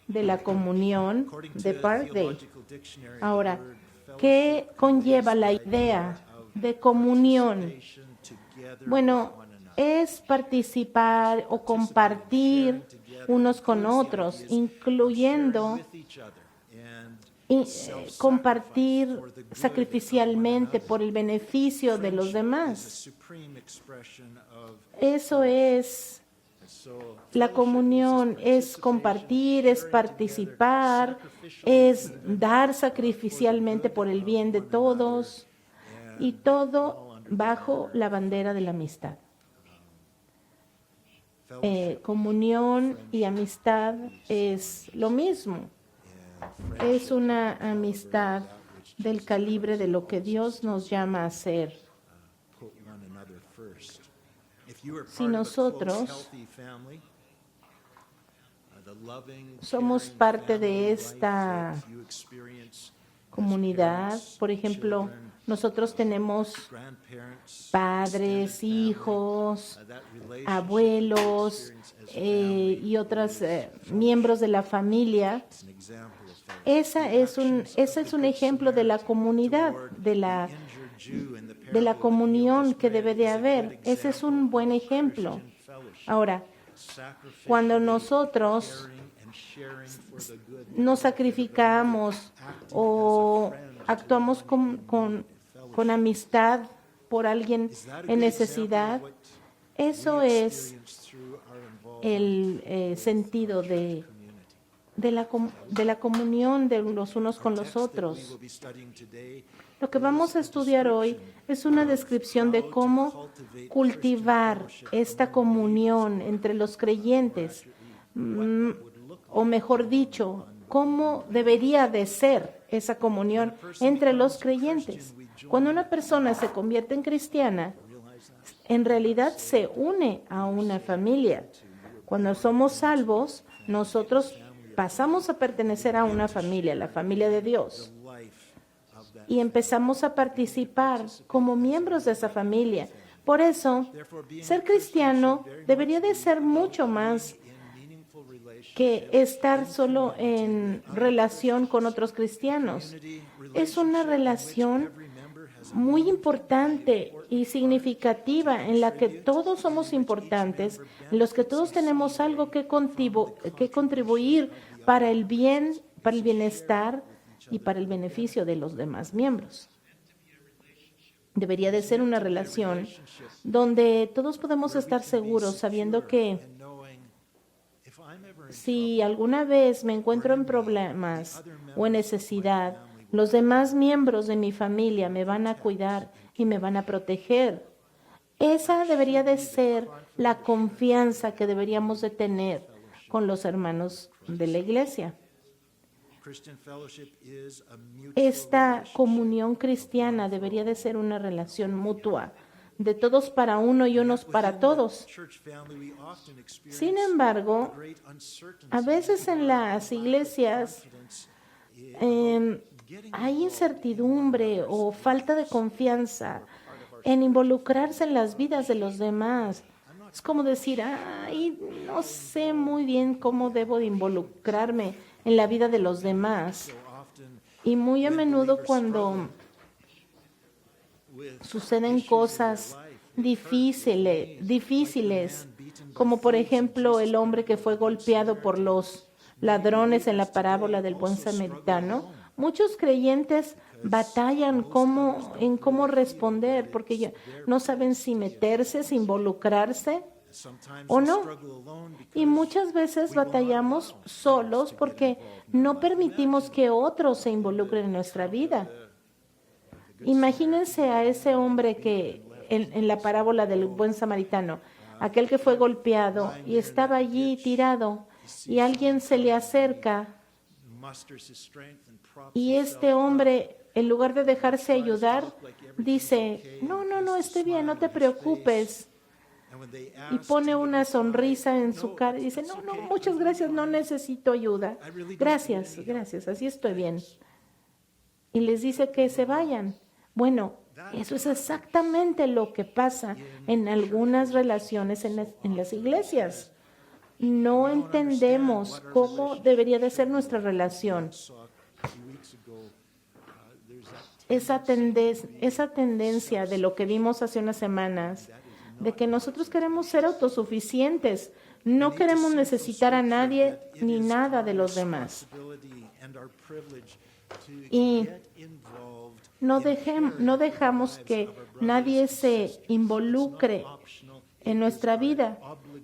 de la comunión de Parkdale. Ahora, ¿qué conlleva la idea de comunión? Bueno, es participar o compartir unos con otros, incluyendo compartir sacrificialmente por el beneficio de los demás. Eso es la comunión, es compartir, es participar, es dar sacrificialmente por el bien de todos y todo bajo la bandera de la amistad. Comunión y amistad es lo mismo. Es una amistad del calibre de lo que Dios nos llama a ser. Si nosotros somos parte de esta comunidad, por ejemplo, nosotros tenemos padres, hijos, abuelos y otros miembros de la familia. Ese es un ejemplo de la comunidad, de la comunión que debe de haber. Ese es un buen ejemplo. Ahora, cuando nosotros nos sacrificamos o actuamos con amistad por alguien en necesidad, eso es el sentido de la comunión de los unos con los otros. Lo que vamos a estudiar hoy es una descripción de cómo cultivar esta comunión entre los creyentes, o mejor dicho, cómo debería de ser esa comunión entre los creyentes. Cuando una persona se convierte en cristiana, en realidad se une a una familia. Cuando somos salvos, nosotros pasamos a pertenecer a una familia, la familia de Dios, y empezamos a participar como miembros de esa familia. Por eso, ser cristiano debería de ser mucho más que estar solo en relación con otros cristianos. Es una relación muy importante y significativa en la que todos somos importantes, en los que todos tenemos algo que contribuir para el bien, para el bienestar y para el beneficio de los demás miembros. Debería de ser una relación donde todos podemos estar seguros sabiendo que si alguna vez me encuentro en problemas o en necesidad, los demás miembros de mi familia me van a cuidar y me van a proteger. Esa debería de ser la confianza que deberíamos de tener con los hermanos de la iglesia. Esta comunión cristiana debería de ser una relación mutua, de todos para uno y unos para todos. Sin embargo, a veces en las iglesias hay incertidumbre o falta de confianza en involucrarse en las vidas de los demás. Es como decir, no sé muy bien cómo debo de involucrarme en la vida de los demás. Y muy a menudo cuando suceden cosas difíciles, como por ejemplo el hombre que fue golpeado por los ladrones en la parábola del buen samaritano, muchos creyentes batallan en cómo responder, porque ya no saben si meterse, si involucrarse o no. Y muchas veces batallamos solos porque no permitimos que otros se involucren en nuestra vida. Imagínense a ese hombre que en la parábola del buen samaritano, aquel que fue golpeado y estaba allí tirado y alguien se le acerca y este hombre, en lugar de dejarse ayudar, dice, no, estoy bien, no te preocupes. Y pone una sonrisa en su cara y dice, no, muchas gracias, no necesito ayuda. Gracias, así estoy bien. Y les dice que se vayan. Bueno, Eso es exactamente lo que pasa en algunas relaciones en las iglesias. No entendemos cómo debería de ser nuestra relación. Esa tendencia de lo que vimos hace unas semanas, de que nosotros queremos ser autosuficientes, no queremos necesitar a nadie ni nada de los demás. Y no dejamos que nadie se involucre en nuestra vida.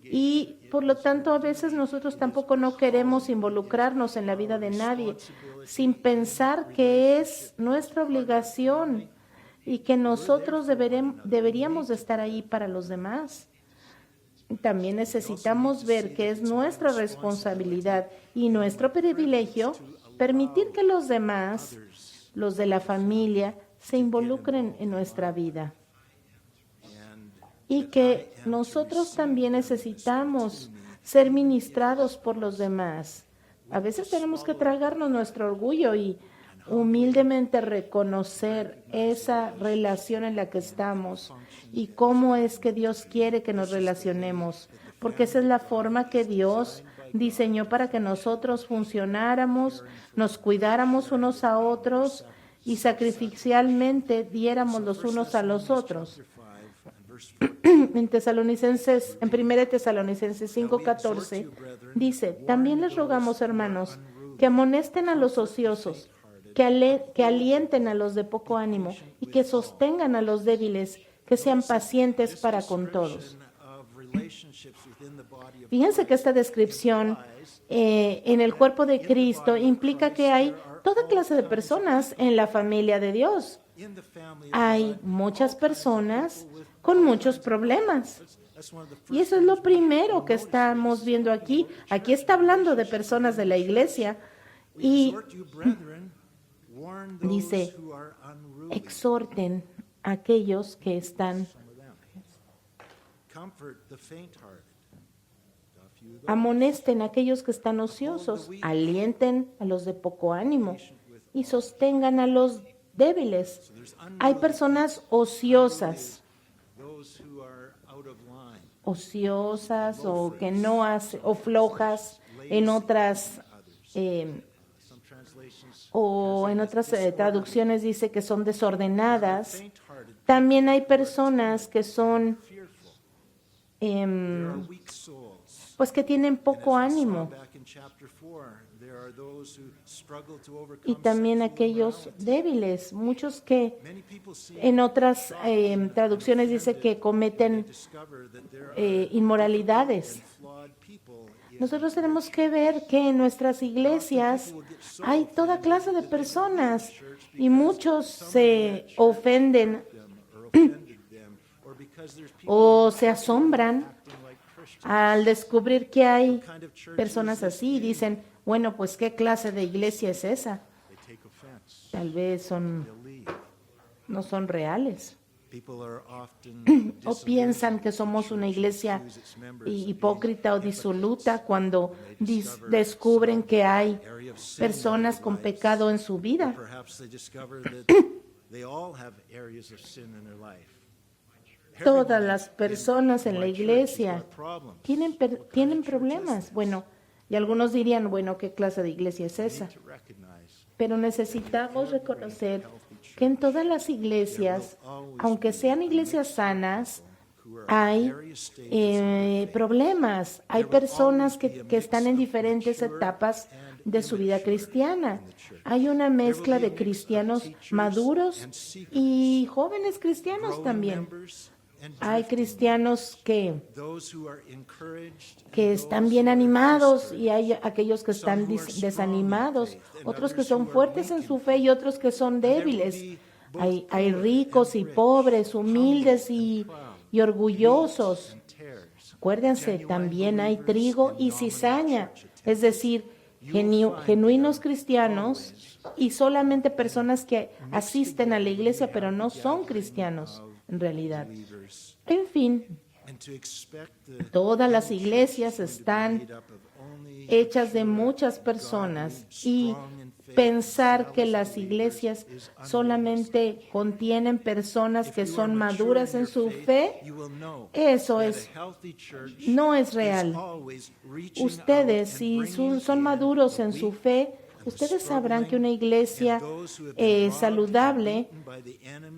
Y por lo tanto, a veces nosotros tampoco no queremos involucrarnos en la vida de nadie, sin pensar que es nuestra obligación y que nosotros deberíamos de estar ahí para los demás. También necesitamos ver que es nuestra responsabilidad y nuestro privilegio permitir que los demás, los de la familia, se involucren en nuestra vida. Y que nosotros también necesitamos ser ministrados por los demás. A veces tenemos que tragarnos nuestro orgullo y humildemente reconocer esa relación en la que estamos y cómo es que Dios quiere que nos relacionemos, porque esa es la forma que Dios diseñó para que nosotros funcionáramos, nos cuidáramos unos a otros y sacrificialmente diéramos los unos a los otros. En 1 Tesalonicenses 5:14 dice: también les rogamos, hermanos, que amonesten a los ociosos, que alienten a los de poco ánimo y que sostengan a los débiles, que sean pacientes para con todos. Fíjense que esta descripción en el cuerpo de Cristo implica que hay toda clase de personas en la familia de Dios. Hay muchas personas con muchos problemas. Y eso es lo primero que estamos viendo aquí. Aquí está hablando de personas de la iglesia y dice: exhorten a aquellos que están, amonesten a aquellos que están ociosos, alienten a los de poco ánimo y sostengan a los débiles. Hay personas ociosas o que no hacen, o flojas en otras, traducciones dice que son desordenadas. También hay personas que son, pues que tienen poco ánimo. Y también aquellos débiles, muchos que en otras traducciones dice que cometen inmoralidades. Nosotros tenemos que ver que en nuestras iglesias hay toda clase de personas y muchos se ofenden o se asombran al descubrir que hay personas así y dicen: bueno, pues ¿qué clase de iglesia es esa? Tal vez no son reales. O piensan que somos una iglesia hipócrita o disoluta cuando descubren que hay personas con pecado en su vida. Todas las personas en la iglesia tienen problemas. Bueno, y algunos dirían: bueno, ¿qué clase de iglesia es esa? Pero necesitamos reconocer que en todas las iglesias, aunque sean iglesias sanas, hay problemas. Hay personas que están en diferentes etapas de su vida cristiana. Hay una mezcla de cristianos maduros y jóvenes cristianos también. Hay cristianos que están bien animados y hay aquellos que están desanimados, otros que son fuertes en su fe y otros que son débiles. Hay ricos y pobres, humildes y orgullosos. Acuérdense, también hay trigo y cizaña, es decir, genuinos cristianos y solamente personas que asisten a la iglesia pero no son cristianos en realidad. En fin, todas las iglesias están hechas de muchas personas y pensar que las iglesias solamente contienen personas que son maduras en su fe, eso no es real. Ustedes, si son maduros en su fe, ustedes sabrán que una iglesia saludable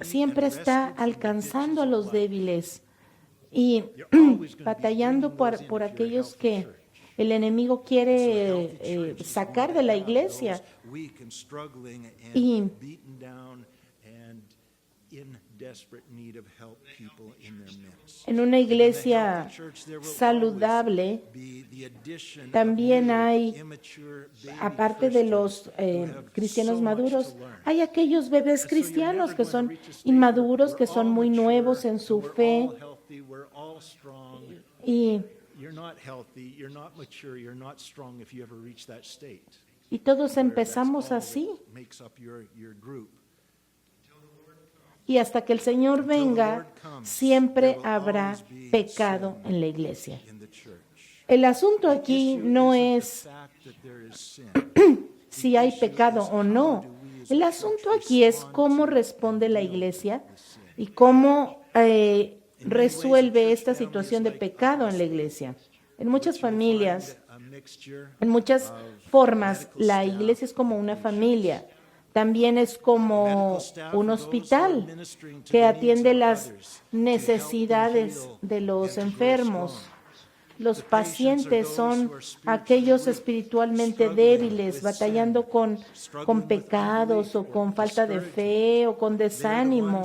siempre está alcanzando a los débiles y batallando por aquellos que el enemigo quiere sacar de la iglesia. Y en una iglesia saludable también hay, aparte de los cristianos maduros, hay aquellos bebés cristianos que son inmaduros, que son muy nuevos en su fe. Y todos empezamos así. Y hasta que el Señor venga, siempre habrá pecado en la iglesia. El asunto aquí no es si hay pecado o no. El asunto aquí es cómo responde la iglesia y cómo resuelve esta situación de pecado en la iglesia. En muchas familias, en muchas formas, la iglesia es como una familia. También es como un hospital que atiende las necesidades de los enfermos. Los pacientes son aquellos espiritualmente débiles, batallando con pecados o con falta de fe o con desánimo,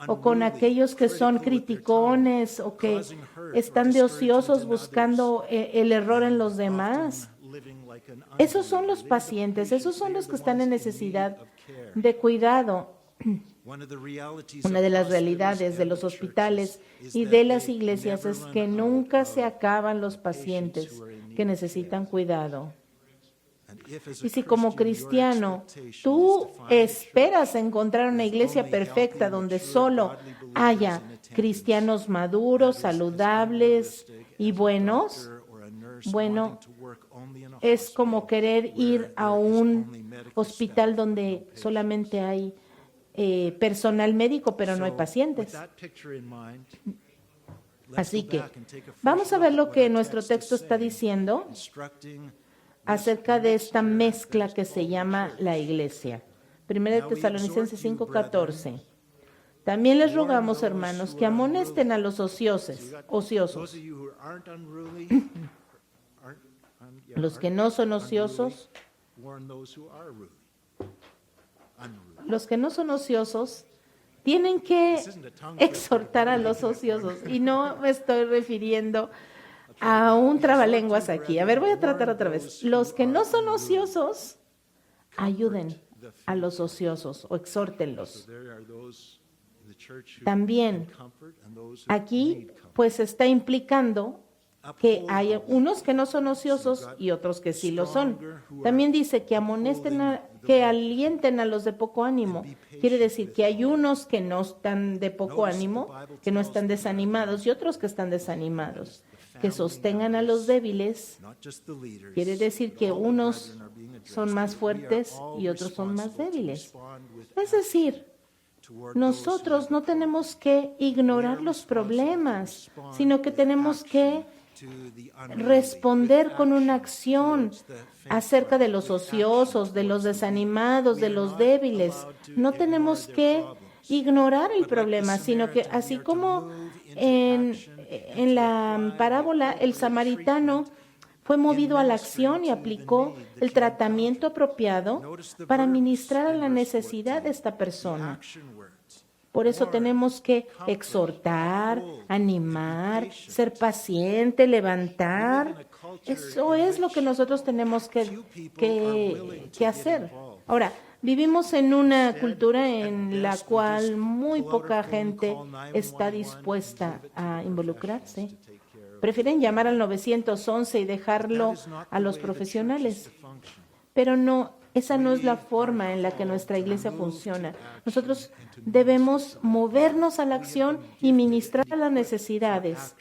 o con aquellos que son criticones o que están de ociosos buscando el error en los demás. Esos son los pacientes, esos son los que están en necesidad de cuidado. Una de las realidades de los hospitales y de las iglesias es que nunca se acaban los pacientes que necesitan cuidado. Y si como cristiano tú esperas encontrar una iglesia perfecta donde solo haya cristianos maduros, saludables y buenos, bueno, es como querer ir a un hospital donde solamente hay personal médico, pero no hay pacientes. Así que vamos a ver lo que nuestro texto está diciendo acerca de esta mezcla que se llama la iglesia. 1 Tesalonicenses 5:14. También les rogamos, hermanos, que amonesten a los ociosos. Los que no son ociosos, tienen que exhortar a los ociosos. Y no me estoy refiriendo a un trabalenguas aquí. A ver, voy a tratar otra vez. Los que no son ociosos, ayuden a los ociosos o exhórtenlos. También aquí pues está implicando que hay unos que no son ociosos y otros que sí lo son. También dice que que alienten a los de poco ánimo. Quiere decir que hay unos que no están de poco ánimo, que no están desanimados, y otros que están desanimados. Que sostengan a los débiles. Quiere decir que unos son más fuertes y otros son más débiles. Es decir, nosotros no tenemos que ignorar los problemas, sino que tenemos que responder con una acción acerca de los ociosos, de los desanimados, de los débiles. No tenemos que ignorar el problema, sino que así como en la parábola el samaritano fue movido a la acción y aplicó el tratamiento apropiado para ministrar a la necesidad de esta persona. Por eso tenemos que exhortar, animar, ser paciente, levantar. Eso es lo que nosotros tenemos que hacer. Ahora, vivimos en una cultura en la cual muy poca gente está dispuesta a involucrarse. Prefieren llamar al 911 y dejarlo a los profesionales. Pero no, esa no es la forma en la que nuestra iglesia funciona. Nosotros debemos movernos a la acción y ministrar a las necesidades.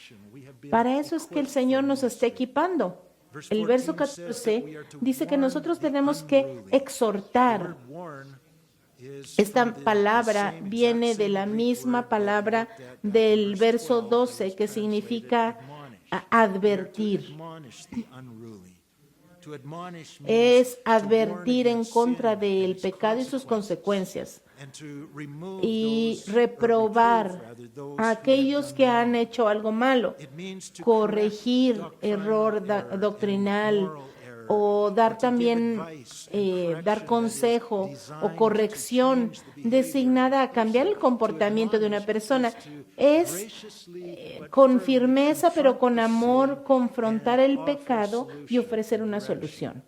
Para eso es que el Señor nos está equipando. el verso 14 dice que nosotros tenemos que exhortar. Esta palabra viene de la misma palabra del verso 12, que significa advertir. Es advertir en contra del pecado y sus consecuencias y reprobar a aquellos que han hecho algo malo, corregir error doctrinal o dar también dar consejo o corrección designada a cambiar el comportamiento de una persona. Es con firmeza pero con amor confrontar el pecado y ofrecer una solución.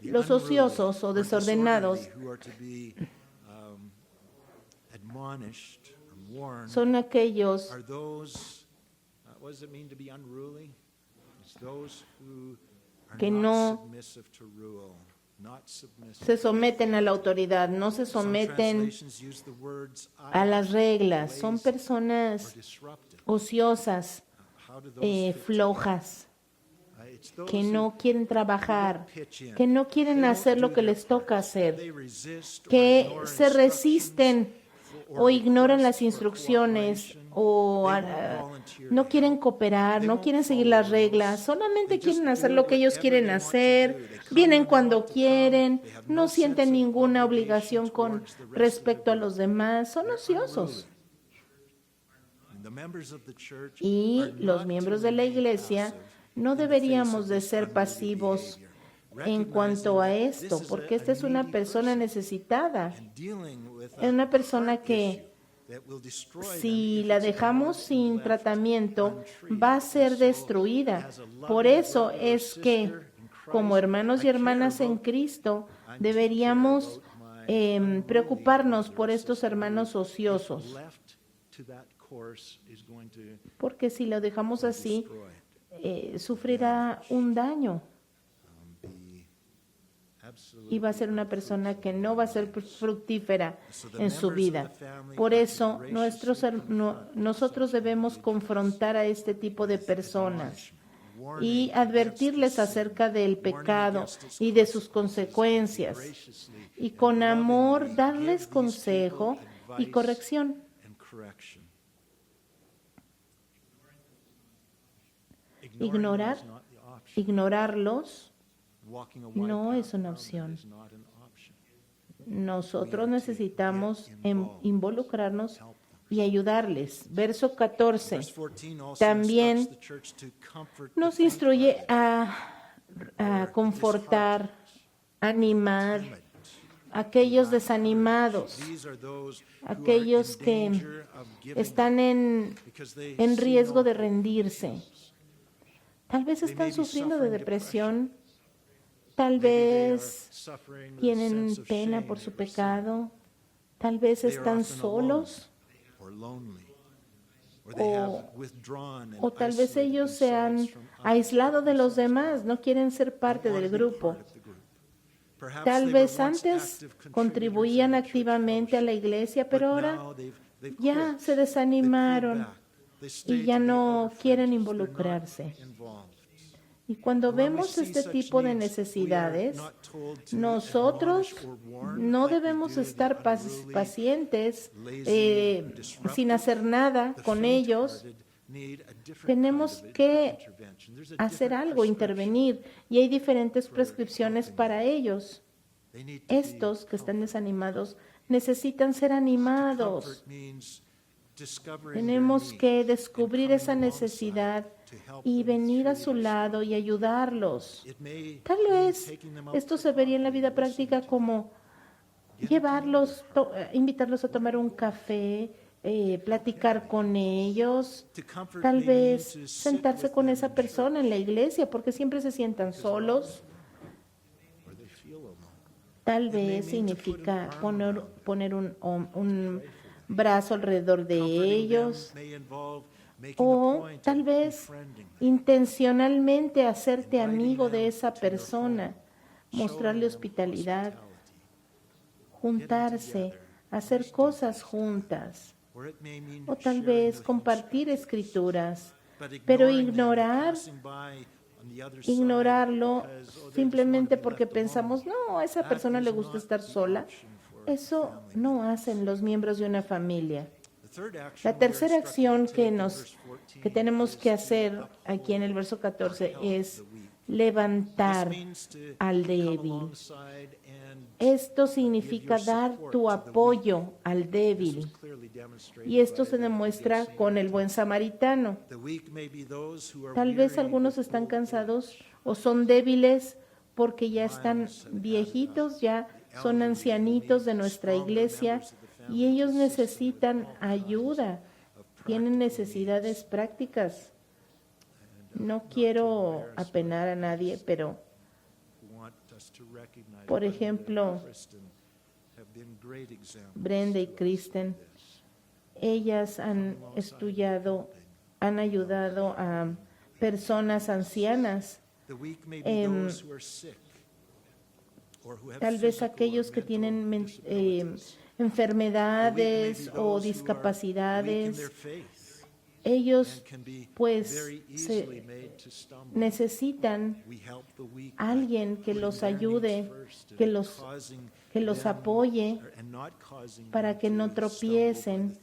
Los ociosos o desordenados son aquellos que no se someten a la autoridad, no se someten a las reglas. Son personas ociosas, flojas, que no quieren trabajar, que no quieren hacer lo que les toca hacer, que se resisten o ignoran las instrucciones o no quieren cooperar, no quieren seguir las reglas, solamente quieren hacer lo que ellos quieren hacer, vienen cuando quieren, no sienten ninguna obligación con respecto a los demás, son ociosos. Y los miembros de la iglesia no deberíamos de ser pasivos en cuanto a esto, porque esta es una persona necesitada, es una persona que si la dejamos sin tratamiento va a ser destruida. Por eso es que como hermanos y hermanas en Cristo deberíamos preocuparnos por estos hermanos ociosos, porque si lo dejamos así sufrirá un daño y va a ser una persona que no va a ser fructífera en su vida. Por eso nosotros debemos confrontar a este tipo de personas y advertirles acerca del pecado y de sus consecuencias y con amor darles consejo y corrección. Ignorarlos no es una opción. Nosotros necesitamos involucrarnos y ayudarles. Verso 14 también nos instruye a confortar, animar a aquellos desanimados, aquellos que están en riesgo de rendirse. Tal vez están sufriendo de depresión. Tal vez tienen pena por su pecado, tal vez están solos o tal vez ellos se han aislado de los demás, no quieren ser parte del grupo. Tal vez antes contribuían activamente a la iglesia, pero ahora ya se desanimaron y ya no quieren involucrarse. Y cuando vemos este tipo de necesidades, nosotros no debemos estar pacientes sin hacer nada con ellos. Tenemos que hacer algo, intervenir, y hay diferentes prescripciones para ellos. Estos que están desanimados necesitan ser animados. Tenemos que descubrir esa necesidad y venir a su lado y ayudarlos. Tal vez esto se vería en la vida práctica como llevarlos, invitarlos a tomar un café, platicar con ellos, tal vez sentarse con esa persona en la iglesia porque siempre se sientan solos. Tal vez significa poner un brazo alrededor de ellos, o tal vez intencionalmente hacerte amigo de esa persona, mostrarle hospitalidad, juntarse, hacer cosas juntas, o tal vez compartir escrituras, pero ignorarlo simplemente porque pensamos, no, a esa persona le gusta estar sola, eso no hacen los miembros de una familia. La tercera acción que tenemos que hacer aquí en el verso 14 es levantar al débil. Esto significa dar tu apoyo al débil. Y esto se demuestra con el buen samaritano. Tal vez algunos están cansados o son débiles porque ya están viejitos, ya son ancianitos de nuestra iglesia y ellos necesitan ayuda, tienen necesidades prácticas. No quiero apenar a nadie, pero, por ejemplo, Brenda y Kristen, ellas han estudiado, han ayudado a personas ancianas. Tal vez aquellos que tienen enfermedades o discapacidades, ellos pues necesitan a alguien que los ayude, que los apoye para que no tropiecen.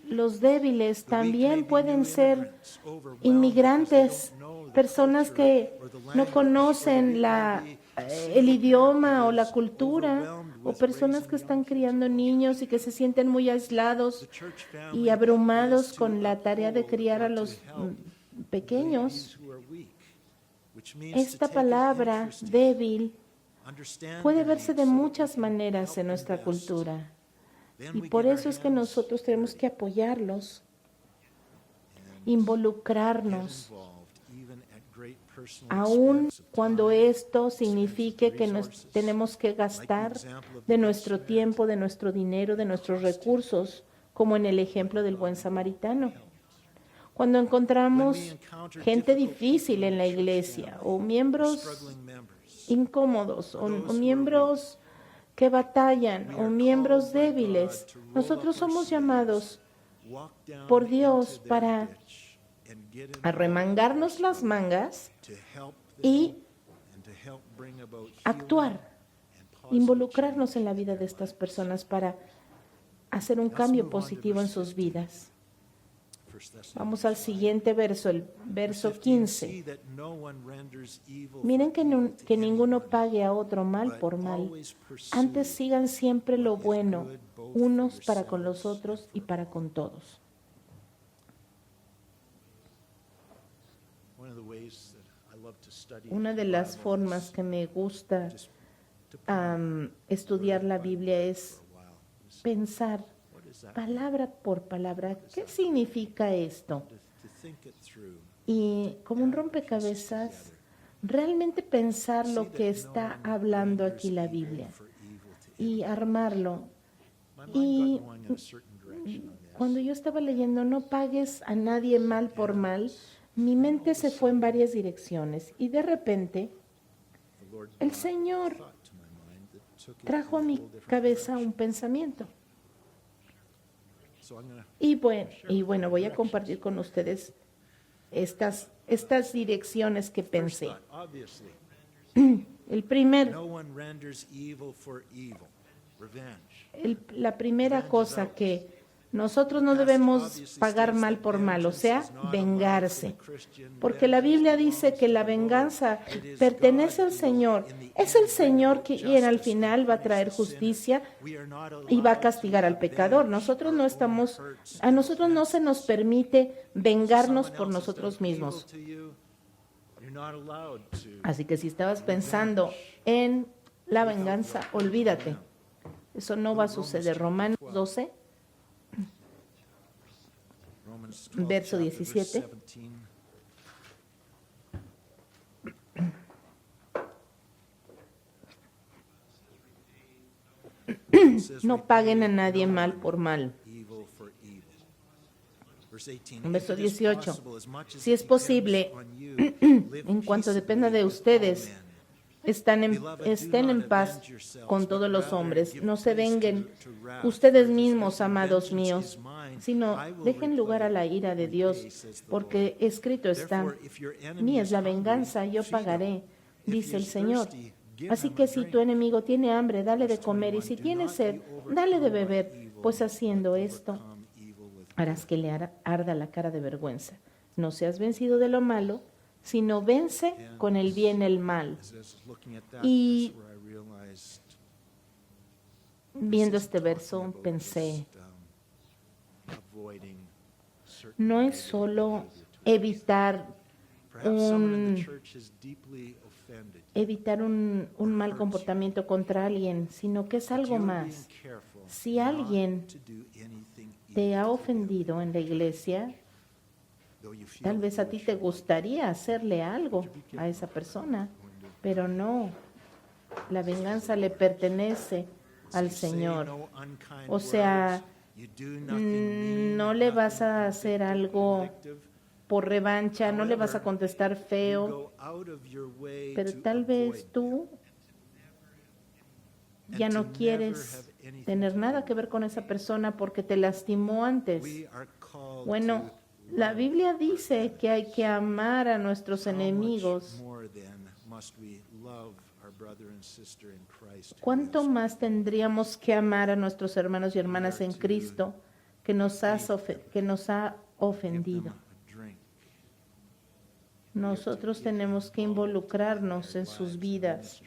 Los débiles también pueden ser inmigrantes, personas que no conocen el idioma o la cultura, o personas que están criando niños y que se sienten muy aislados y abrumados con la tarea de criar a los pequeños. Esta palabra débil puede verse de muchas maneras en nuestra cultura. Y por eso es que nosotros tenemos que apoyarlos, involucrarnos, aun cuando esto signifique que nos tenemos que gastar de nuestro tiempo, de nuestro dinero, de nuestros recursos, como en el ejemplo del buen samaritano. Cuando encontramos gente difícil en la iglesia, o miembros incómodos, o miembros que batallan, o miembros débiles, nosotros somos llamados por Dios para arremangarnos las mangas y actuar, involucrarnos en la vida de estas personas para hacer un cambio positivo en sus vidas. Vamos al siguiente verso, el verso 15. Miren que ninguno pague a otro mal por mal. Antes sigan siempre lo bueno, unos para con los otros y para con todos. Una de las formas que me gusta estudiar la Biblia es pensar palabra por palabra, ¿qué significa esto? Y como un rompecabezas, realmente pensar lo que está hablando aquí la Biblia y armarlo. Y cuando yo estaba leyendo, no pagues a nadie mal por mal, mi mente se fue en varias direcciones y de repente el Señor trajo a mi cabeza un pensamiento. Y bueno, voy a compartir con ustedes estas direcciones que pensé. La primera cosa que nosotros no debemos pagar mal por mal, o sea, vengarse. Porque la Biblia dice que la venganza pertenece al Señor. Es el Señor quien al final va a traer justicia y va a castigar al pecador. A nosotros no se nos permite vengarnos por nosotros mismos. Así que si estabas pensando en la venganza, olvídate. Eso no va a suceder. Romanos 12. Verso 17. No paguen a nadie mal por mal. Verso 18. Si es posible, en cuanto dependa de ustedes, estén en paz con todos los hombres. No se venguen ustedes mismos, amados míos, sino dejen lugar a la ira de Dios, porque escrito está, mía es la venganza, yo pagaré, dice el Señor. Así que si tu enemigo tiene hambre, dale de comer, y si tiene sed, dale de beber, pues haciendo esto, harás que le arda la cara de vergüenza. No seas vencido de lo malo, sino vence con el bien el mal. Y viendo este verso pensé, no es solo evitar un mal comportamiento contra alguien, sino que es algo más. Si alguien te ha ofendido en la iglesia, tal vez a ti te gustaría hacerle algo a esa persona, pero no, la venganza le pertenece al Señor. O sea, no le vas a hacer algo por revancha, no le vas a contestar feo, pero tal vez tú ya no quieres tener nada que ver con esa persona porque te lastimó antes. Bueno, la Biblia dice que hay que amar a nuestros enemigos. ¿Cuánto más tendríamos que amar a nuestros hermanos y hermanas en Cristo que nos ha ofendido? Nosotros tenemos que involucrarnos en sus vidas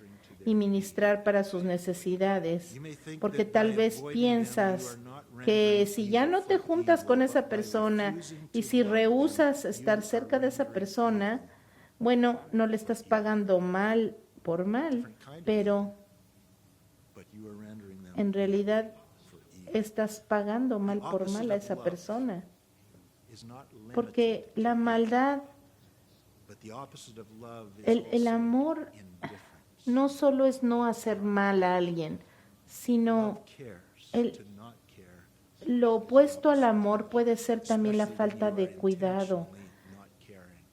y ministrar para sus necesidades, porque tal vez piensas que si ya no te juntas con esa persona y si rehusas estar cerca de esa persona, bueno, no le estás pagando mal por mal, pero en realidad estás pagando mal por mal a esa persona, porque la maldad, el amor no solo es no hacer mal a alguien, sino lo opuesto al amor puede ser también la falta de cuidado,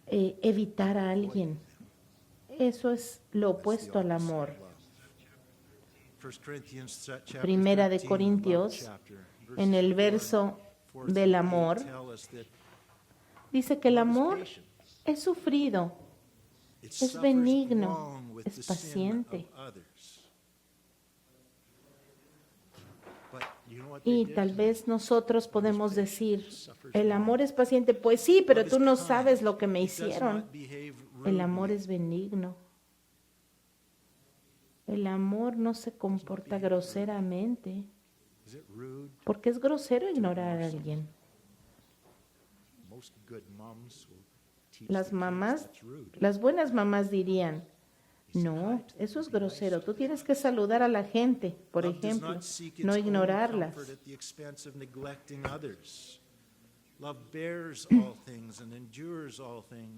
evitar a alguien. Eso es lo opuesto al amor. Primera de Corintios, en el verso del amor, dice que el amor es sufrido, es benigno, es paciente. Y tal vez nosotros podemos decir, el amor es paciente, pues sí, pero tú no sabes lo que me hicieron. El amor es benigno. El amor no se comporta groseramente, porque es grosero ignorar a alguien. Las mamás, las buenas mamás dirían, no, eso es grosero. Tú tienes que saludar a la gente, por ejemplo, no ignorarlas.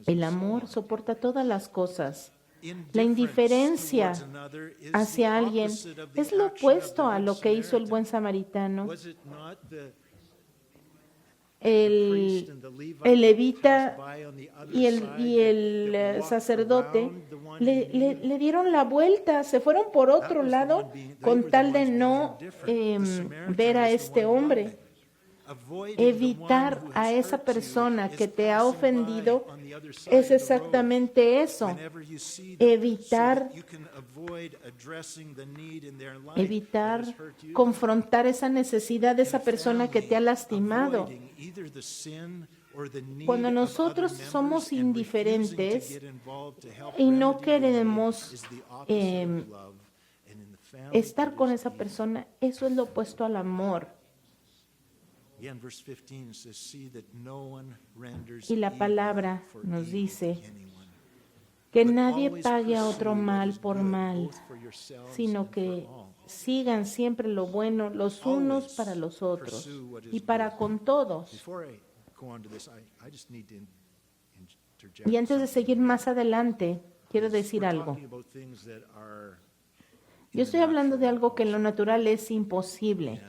El amor soporta todas las cosas. La indiferencia hacia alguien es lo opuesto a lo que hizo el buen samaritano. El levita y el sacerdote le dieron la vuelta, se fueron por otro lado con tal de no ver a este hombre. Evitar a esa persona que te ha ofendido es exactamente eso. Evitar confrontar esa necesidad de esa persona que te ha lastimado. Cuando nosotros somos indiferentes y no queremos estar con esa persona, eso es lo opuesto al amor. Y la palabra nos dice que nadie pague a otro mal por mal, sino que sigan siempre lo bueno los unos para los otros y para con todos. Y antes de seguir más adelante, quiero decir algo. Yo estoy hablando de algo que en lo natural es imposible.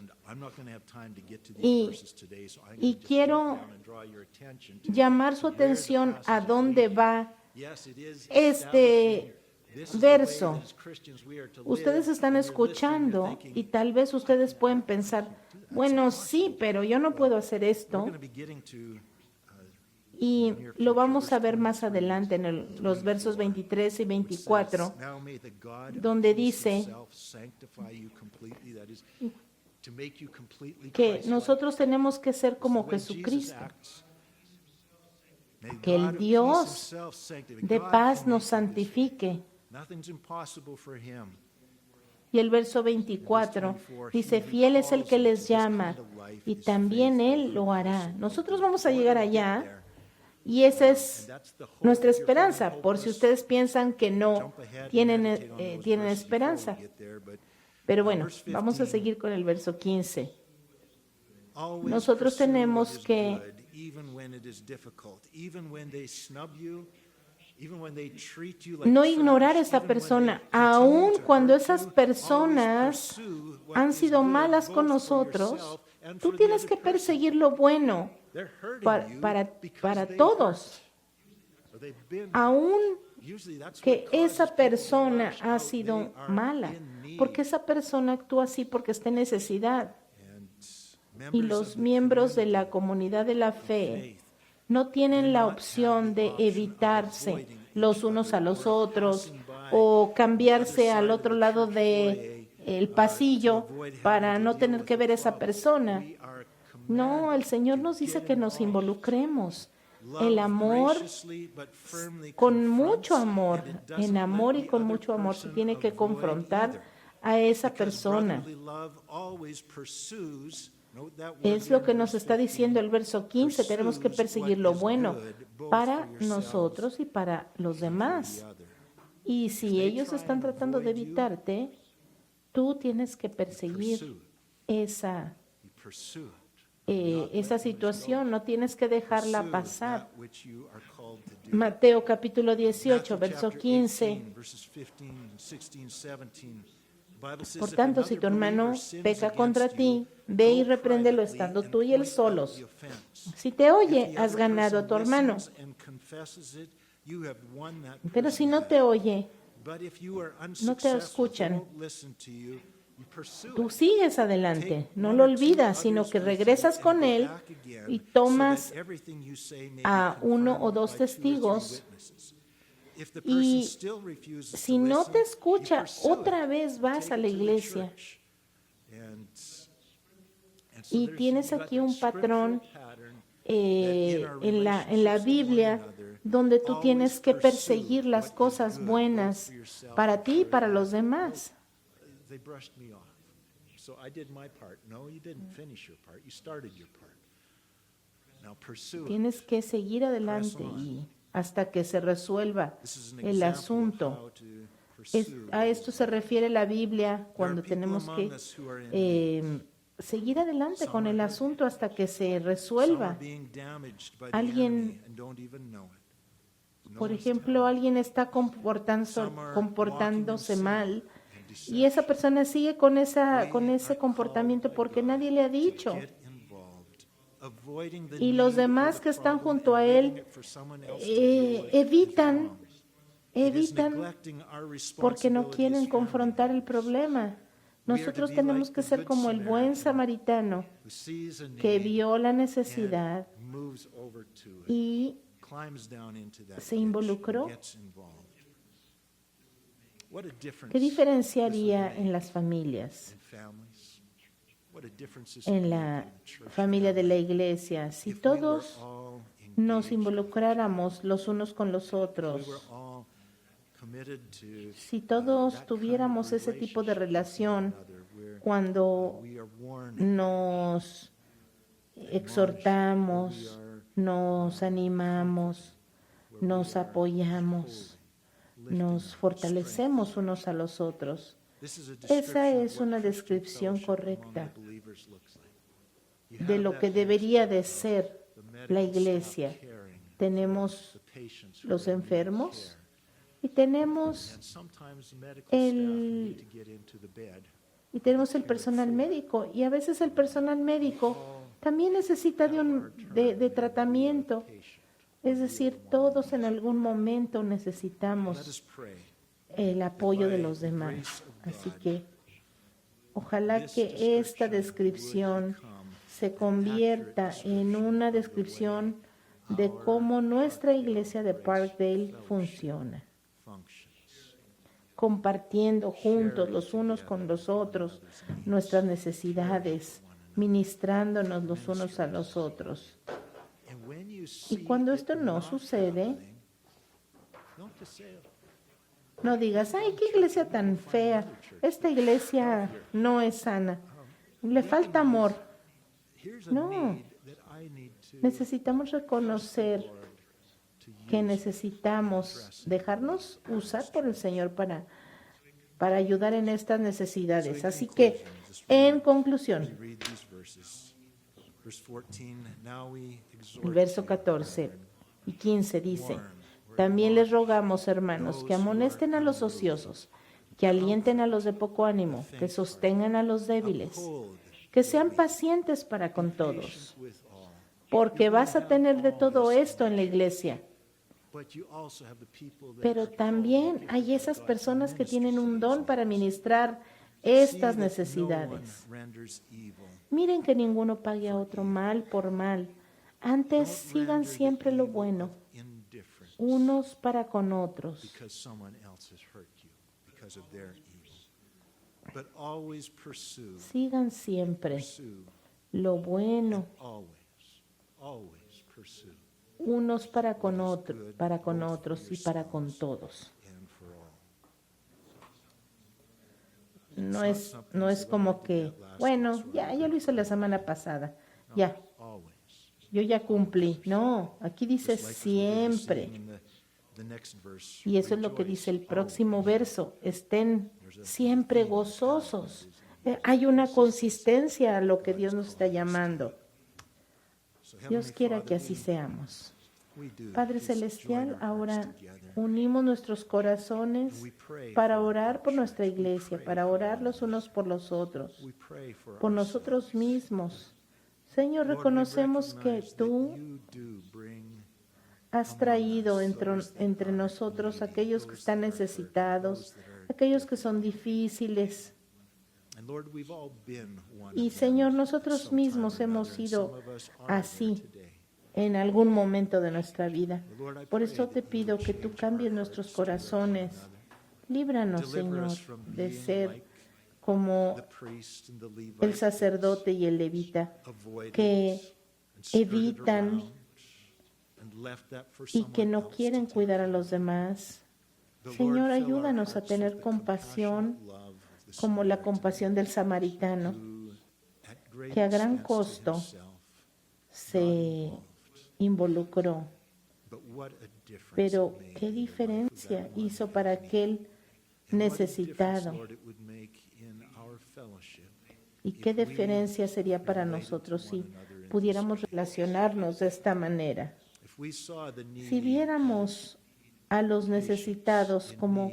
Y quiero llamar su atención a dónde va este verso. Ustedes están escuchando y tal vez ustedes pueden pensar, bueno, sí, pero yo no puedo hacer esto. Y lo vamos a ver más adelante en los versos 23 y 24, donde dice que nosotros tenemos que ser como Jesucristo, que el Dios de paz nos santifique. Y el verso 24 dice, fiel es el que les llama y también Él lo hará. Nosotros vamos a llegar allá y esa es nuestra esperanza, por si ustedes piensan que no tienen esperanza. Pero bueno, vamos a seguir con el verso 15. Nosotros tenemos que no ignorar a esa persona, aun cuando esas personas han sido malas con nosotros. Tú tienes que perseguir lo bueno para todos, aun que esa persona ha sido mala, porque esa persona actúa así porque está en necesidad. Y los miembros de la comunidad de la fe no tienen la opción de evitarse los unos a los otros o cambiarse al otro lado del pasillo para no tener que ver a esa persona. No, el Señor nos dice que nos involucremos. El amor, con mucho amor, en amor y con mucho amor, se tiene que confrontar a esa persona. Es lo que nos está diciendo el verso 15. Tenemos que perseguir lo bueno para nosotros y para los demás. Y si ellos están tratando de evitarte, tú tienes que perseguir esa situación, no tienes que dejarla pasar. Mateo capítulo 18, verso 15. Por tanto, si tu hermano peca contra ti, ve y repréndelo estando tú y él solos. Si te oye, has ganado a tu hermano. Pero si no te oye, no te escuchan, tú sigues adelante, no lo olvidas, sino que regresas con él y tomas a uno o dos testigos. Y si no te escucha, otra vez vas a la iglesia. Y tienes aquí un patrón en la Biblia donde tú tienes que perseguir las cosas buenas para ti y para los demás. Tienes que seguir adelante y hasta que se resuelva el asunto. A esto se refiere la Biblia cuando tenemos que seguir adelante con el asunto hasta que se resuelva. Alguien, por ejemplo, alguien está comportándose mal y esa persona sigue con ese comportamiento porque nadie le ha dicho. Y los demás que están junto a él evitan porque no quieren confrontar el problema. Nosotros tenemos que ser como el buen samaritano que vio la necesidad y se involucró. ¿Qué diferenciaría en las familias? En la familia de la iglesia, si todos nos involucráramos los unos con los otros, si todos tuviéramos ese tipo de relación cuando nos exhortamos, nos animamos, nos apoyamos, nos fortalecemos unos a los otros. Esa es una descripción correcta de lo que debería de ser la iglesia. Tenemos los enfermos y tenemos el personal médico. Y a veces el personal médico también necesita de tratamiento. Es decir, todos en algún momento necesitamos el apoyo de los demás. Así que ojalá que esta descripción se convierta en una descripción de cómo nuestra iglesia de Parkdale funciona, compartiendo juntos los unos con los otros nuestras necesidades, ministrándonos los unos a los otros. Y cuando esto no sucede, no digas, ay, qué iglesia tan fea, esta iglesia no es sana, le falta amor. No, necesitamos reconocer que necesitamos dejarnos usar por el Señor para ayudar en estas necesidades. Así que, en conclusión, el verso 14 y 15 dice, también les rogamos, hermanos, que amonesten a los ociosos, que alienten a los de poco ánimo, que sostengan a los débiles, que sean pacientes para con todos, porque vas a tener de todo esto en la iglesia. Pero también hay esas personas que tienen un don para ministrar estas necesidades. Miren que ninguno pague a otro mal por mal. Antes sigan siempre lo bueno, unos para con otros. Sigan siempre lo bueno, unos para con otros y para con todos. No es como que, bueno, ya lo hice la semana pasada, ya, yo ya cumplí. No, aquí dice siempre. Y eso es lo que dice el próximo verso, estén siempre gozosos. Hay una consistencia a lo que Dios nos está llamando. Dios quiera que así seamos. Padre Celestial, ahora unimos nuestros corazones para orar por nuestra iglesia, para orar los unos por los otros, por nosotros mismos. Señor, reconocemos que tú has traído entre nosotros aquellos que están necesitados, aquellos que son difíciles. Y Señor, nosotros mismos hemos sido así en algún momento de nuestra vida. Por eso te pido que tú cambies nuestros corazones. Líbranos, Señor, de ser como el sacerdote y el levita, que evitan y que no quieren cuidar a los demás. Señor, ayúdanos a tener compasión, como la compasión del samaritano, que a gran costo se involucró. Pero qué diferencia hizo para aquel necesitado. Y qué diferencia sería para nosotros si pudiéramos relacionarnos de esta manera. Si viéramos a los necesitados como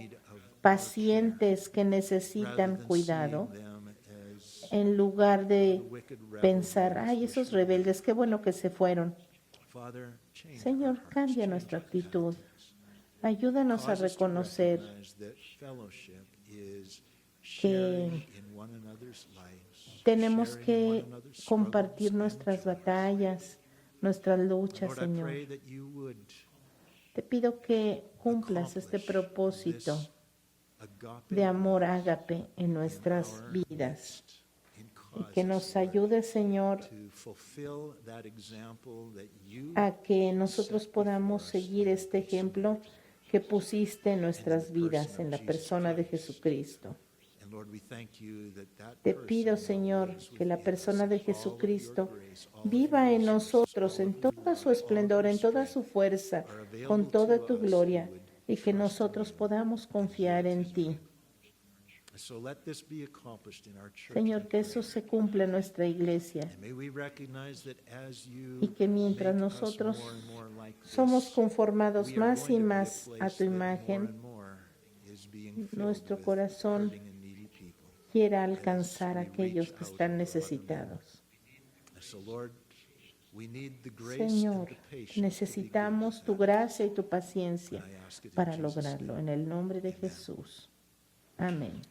pacientes que necesitan cuidado, en lugar de pensar, ay, esos rebeldes, qué bueno que se fueron. Señor, cambia nuestra actitud. Ayúdanos a reconocer que tenemos que compartir nuestras batallas, nuestras luchas, Señor. Te pido que cumplas este propósito de amor ágape en nuestras vidas y que nos ayude, Señor, a que nosotros podamos seguir este ejemplo que pusiste en nuestras vidas en la persona de Jesucristo. Te pido, Señor, que la persona de Jesucristo viva en nosotros en todo su esplendor, en toda su fuerza, con toda tu gloria, y que nosotros podamos confiar en ti. Señor, que eso se cumpla en nuestra iglesia y que mientras nosotros somos conformados más y más a tu imagen, nuestro corazón quiera alcanzar a aquellos que están necesitados. Señor, necesitamos tu gracia y tu paciencia para lograrlo. En el nombre de Jesús. Amén.